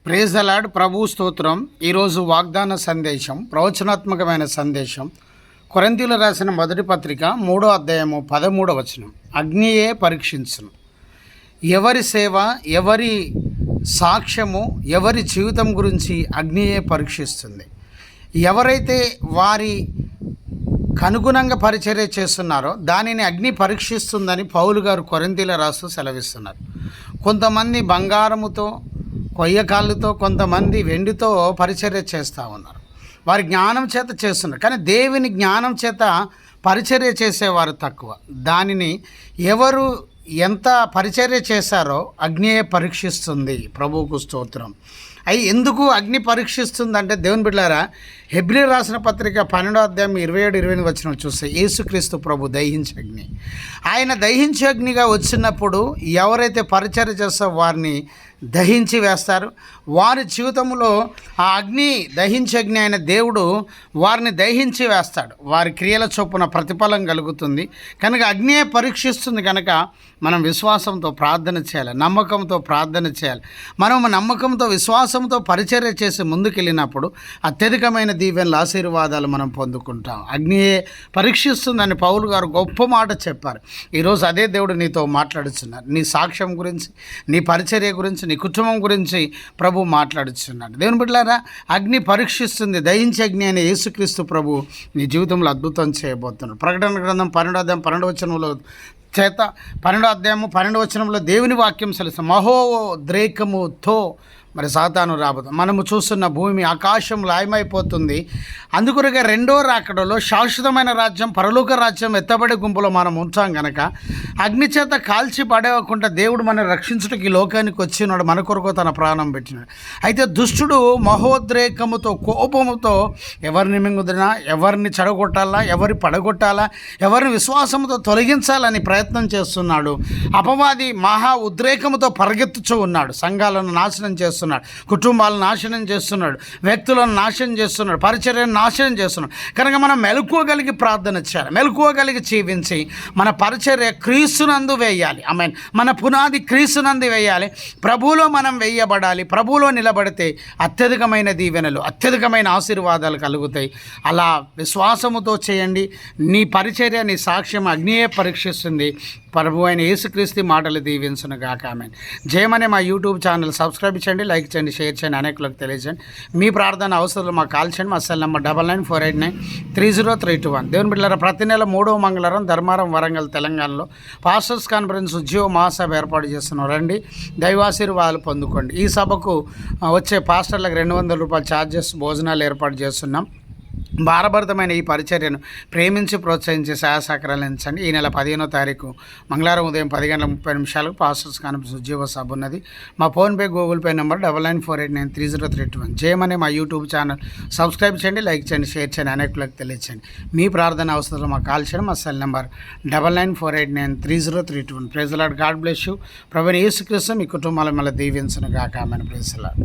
Praise the lord. ప్రభు స్తోత్రం. ఈరోజు వాగ్దాన సందేశం, ప్రవచనాత్మకమైన సందేశం. కొరింథీయులకు రాసిన మొదటి పత్రిక 3వ అధ్యాయము 13వ వచనం. అగ్నియే పరీక్షించును. ఎవరి సేవ, ఎవరి సాక్ష్యము, ఎవరి జీవితం గురించి అగ్నియే పరీక్షిస్తుంది. ఎవరైతే వారి కనుగుణంగా పరిచర్య చేస్తున్నారో దానిని అగ్ని పరీక్షిస్తుందని పౌలు గారు కొరింథీయులకు రాస్తూ సెలవిస్తున్నారు. కొంతమంది బంగారముతో, కొయ్యకాళ్ళతో, కొంతమంది వెండితో పరిచర్య చేస్తూ ఉన్నారు. వారి జ్ఞానం చేత చేస్తున్నారు, కానీ దేవుని జ్ఞానం చేత పరిచర్య చేసేవారు తక్కువ. దానిని ఎవరు ఎంత పరిచర్య చేశారో అగ్నియే పరీక్షిస్తుంది. ప్రభువుకు స్తోత్రం. ఎందుకు అగ్ని పరీక్షిస్తుందంటే, దేవుని బిడ్డలారా, హెబ్రీ రాసిన పత్రిక 12వ అధ్యాయం 27-28 వచనం చూస్తే, యేసుక్రీస్తు ప్రభు దహించే అగ్ని. ఆయన దహించే అగ్నిగా వచ్చినప్పుడు ఎవరైతే పరిచర్య చేస్తారో వారిని దహించి వేస్తారు. వారి జీవితంలో ఆ అగ్ని, దహించే అగ్ని అయిన దేవుడు వారిని దహించి వేస్తాడు. వారి క్రియల చొప్పున ప్రతిఫలం కలుగుతుంది. కనుక అగ్నియే పరీక్షిస్తుంది. కనుక మనం విశ్వాసంతో ప్రార్థన చేయాలి, నమ్మకంతో ప్రార్థన చేయాలి. మనం నమ్మకంతో, విశ్వాసంతో పరిచర్య చేసి ముందుకెళ్ళినప్పుడు అత్యధికమైన దీవెనలు, ఆశీర్వాదాలు మనం పొందుకుంటాం. అగ్నియే పరీక్షిస్తుందని పౌలు గారు గొప్ప మాట చెప్పారు. ఈరోజు అదే దేవుడు నీతో మాట్లాడుతున్నారు. నీ సాక్ష్యం గురించి, నీ పరిచర్య గురించి, నీ కుటుంబం గురించి ప్రభు మాట్లాడుతున్నాడు. దేవుని బిడ్డలారా, అగ్ని పరీక్షిస్తుంది. దహించే అగ్ని అయిన యేసుక్రీస్తు ప్రభు నీ జీవితంలో అద్భుతం చేయబోతున్నాడు. ప్రకటన గ్రంథం 12వ అధ్యాయం 12వ వచనంలో 12వ అధ్యాయము 12వ వచనంలో దేవుని వాక్యం సెలవుస్తుంది. మహోద్రేకముతో మరి సాతాను రాబోతుంది. మనము చూస్తున్న భూమి, ఆకాశం లయమైపోతుంది. అందుకొరగా రెండో రాకడలో శాశ్వతమైన రాజ్యం, పరలోక రాజ్యం ఎత్తబడే గుంపులో మనం ఉంటాం కనుక అగ్ని చేత కాల్చి పడేయకుండా దేవుడు మనం రక్షించుటకి లోకానికి వచ్చినాడు, మన కొరకు తన ప్రాణం పెట్టినాడు. అయితే దుష్టుడు మహోద్రేకముతో, కోపముతో ఎవరిని మింగుదినా, ఎవరిని చెడగొట్టాలా, ఎవరి పడగొట్టాలా, ఎవరిని విశ్వాసంతో తొలగించాలని ప్రయత్నం చేస్తున్నాడు. అపవాది మహా ఉద్రేకముతో పరిగెత్తుచూ ఉన్నాడు. సంఘాలను నాశనం చేస్తున్నాడు, కుటుంబాలను నాశనం చేస్తున్నాడు, వ్యక్తులను నాశనం చేస్తున్నాడు, పరిచర్యను నాశనం చేస్తున్నాడు. కనుక మనం మెలకువగలిగి ప్రార్థన చేయాలి, మెలకువగలిగి జీవించి మన పరిచర్య క్రీస్తునందు వేయాలి. ఆమేన్. మన పునాది క్రీస్తునందు వేయాలి. ప్రభువులో మనం వేయబడాలి. ప్రభువులో నిలబడితే అత్యధికమైన దీవెనలు, అత్యధికమైన ఆశీర్వాదాలు కలుగుతాయి. అలా విశ్వాసముతో చేయండి. నీ పరిచర్య, నీ సాక్ష్యం అగ్నియే పరీక్షిస్తుంది. ప్రభు అయిన యేసుక్రీస్తు మాటలు దీవించును గాక. ఆమేన్. జయమనే మా యూట్యూబ్ ఛానల్ సబ్స్క్రైబ్ చేయండి, లైక్ చేయండి, షేర్ చేయండి, అనేకులకు తెలియజేయండి. మీ ప్రార్థన అవసరాలు మాకు కాల్ చేయండి. మా సెల్ నెంబర్ 9948930321. దేవుని బిడ్డలారా, ప్రతి నెల 3వ మంగళవారం ధర్మారం, వరంగల్, తెలంగాణలో పాస్టర్స్ కాన్ఫరెన్స్ ఉద్యోగ మహాసభ ఏర్పాటు చేస్తున్నాం. రండి, దైవాశీర్వాదాలు పొందుకోండి. ఈ సభకు వచ్చే పాస్టర్లకు $200 ఛార్జెస్, భోజనాలు ఏర్పాటు చేస్తున్నాం. భారభరితమైన ఈ పరిచర్యను ప్రేమించి ప్రోత్సహించి సహాయ సహకారాలు అందించండి. ఈ నెల 15వ తారీఖు మంగళవారం ఉదయం 10:30 పాస్టర్స్ కాన్ఫరెన్స్ ఉద్యోగ సభ ఉన్నది. మా ఫోన్పే, గూగుల్ పే నెంబర్ 9948930321. జయమనే మా యూట్యూబ్ ఛానల్ సబ్స్క్రైబ్ చేయండి, లైక్ చేయండి, షేర్ చేయండి, అనేకులకు తెలియచేయండి. మీ ప్రార్థన అవసరాలు మాకు కాల్ చేయండి. మా cell number 9948930321. Praise the lord. God bless you. ప్రభువైన యేసుక్రీస్తు మీ కుటుంబాల మళ్ళీ దీవించును గాక. ఆమేన్. Praise the lord.